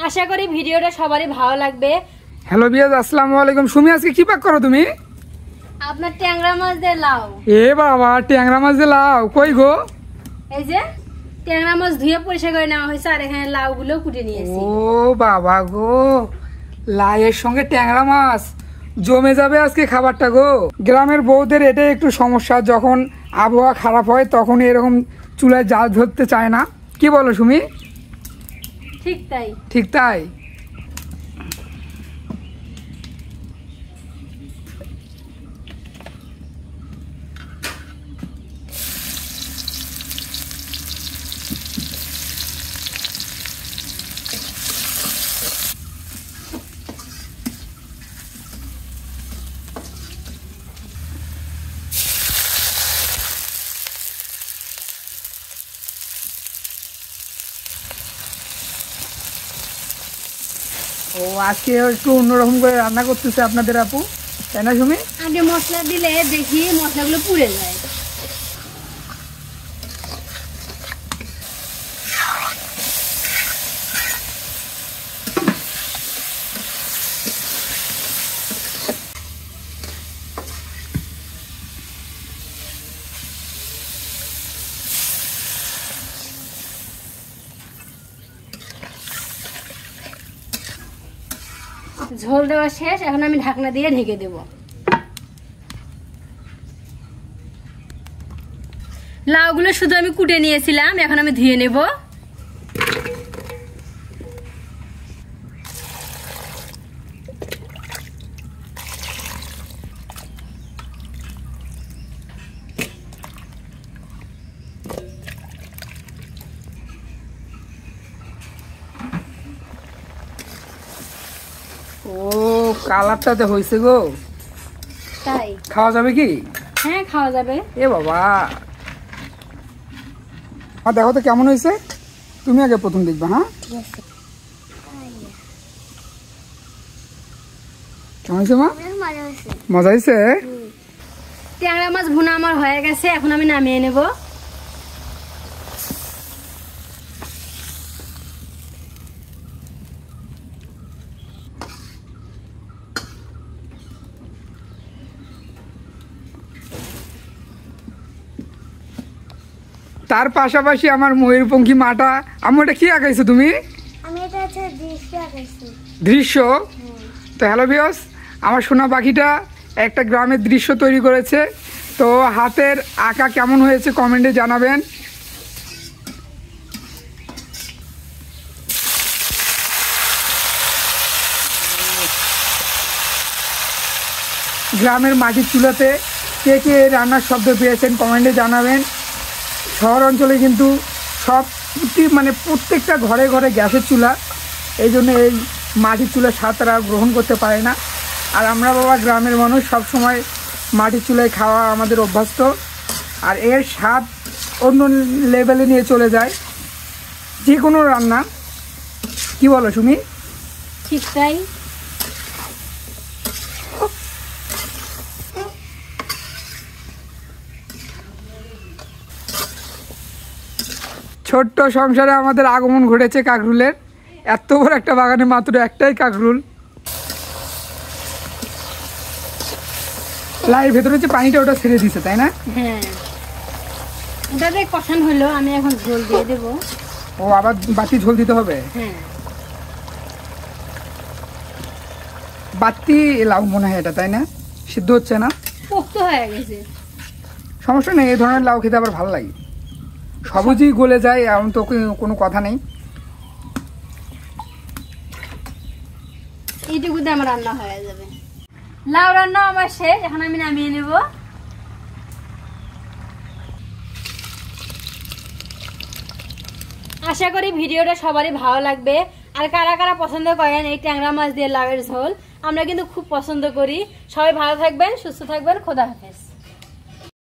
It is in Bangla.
আশা করি ভিডিওটা সবারই ভালো লাগবে। হ্যালো বিয়াজ, আসসালামু আলাইকুম। সুমি, আজকে কি পাক করো তুমি? আপনার ট্যাংরা মাছ দিয়ে লাউ। এ বাবা, ট্যাংরা মাছ দিয়ে লাউ? কই গো? এই যে ট্যাংরা মাছ ধুয়ে পরিষ্কার করে নেওয়া হয়েছে, আর এখানে লাউ গুলো কুটে নিয়েছি। ও বাবা গো, লাউয়ের সঙ্গে ট্যাংরা মাছ জমে যাবে আজকে খাবারটা গো। গ্রামের বউদের এটাই একটু সমস্যা, যখন আবহাওয়া খারাপ হয় তখন এরকম চুলায় জাল ধরতে চায় না। কি বলো সুমি? ঠিক তাই। ঠিক তাই। ও আজকে একটু অন্যরকম করে রান্না করতেছে আপনাদের আপু, তাই না সুমি? আগে মশলা দিলে দেখি মশলাগুলো পুড়ে যায়। ঝোল দেওয়া শেষ, এখন আমি ঢাকনা দিয়ে ঢেকে দেব। লাউগুলো শুধু আমি কুটে নিয়েছিলাম, এখন আমি ধুয়ে নেব। ও কালারটা যে হয়েছে গো, তাই খাওয়া যাবে কি? হ্যাঁ, খাওয়া যাবে। এ বাবা, দেখো তো কেমন হয়েছে। তুমি আগে প্রথম দেখবে। হ্যাঁ, কেমন হয়েছে মা? মজা হয়েছে। ট্যাংরা মাছ ভুনা আমার হয়ে গেছে, এখন আমি নামিয়ে নেব। তার পাশাপাশি আমার ময়ূরপঙ্খী মাটা, আমি ওটা কি আঁকাইছো তুমি? আমি এটা হচ্ছে দৃশ্য আঁকাইছি। দৃশ্য? তো হ্যালো ভিউয়ার্স, আমার সোনা পাখিটা একটা গ্রামের দৃশ্য তৈরি করেছে। তো হাতের আঁকা কেমন হয়েছে কমেন্টে জানাবেন। গ্রামের মাটির চুলাতে কে কে রান্নার শব্দ পেয়েছেন কমেন্টে জানাবেন। শহর অঞ্চলে কিন্তু সব প্রত্যেকটা ঘরে ঘরে গ্যাসের চুলা, এই জন্য এই মাটির চুলার স্বাদ তারা গ্রহণ করতে পারে না। আর আমরা বাবা গ্রামের মানুষ, সব সময় মাটির চুলায় খাওয়া আমাদের অভ্যস্ত, আর এর স্বাদ অন্য লেভেলে নিয়ে চলে যায় যে কোনো রান্না। কি বলো সুমি? ঠিক তাই। ছোট্ট সংসারে আমাদের আগমন ঘটেছে কাকরুলের। এত বড় একটা বাগানে মাত্র একটাই কাকরুল। লাইয়ের ভেতরে যে পানিটা ওটা ছেড়ে দিছে, তাই না? হ্যাঁ, ওটাতে কষান হলো, আমি এখন ঝোল দিয়ে দেব। ও আবার বাতি ঝোল দিতে হবে? হ্যাঁ, বাতি লাউ মনে হয় এটা, তাই না? সিদ্ধ হচ্ছে না? পোক্ত হয়ে গেছে। সমস্যা নেই, এই ধরনের লাউ খেতে আবার ভালো লাগে। সবুজই গলে যায়, এমন তো কোনো কথা নেই। এইটুকুতে আমার রান্না হয়ে যাবে। লাউ রান্না আমার শেষ, এখন আমি নামিয়ে নেব। আশা করি ভিডিওটা সবারই ভালো লাগবে। আর কারা কারা পছন্দ করেন এই ট্যাংরা মাছ দিয়ে লাউয়ের ঝোল, আমরা কিন্তু খুব পছন্দ করি। সবাই ভালো থাকবেন, সুস্থ থাকবেন, খোদা হাফেজ।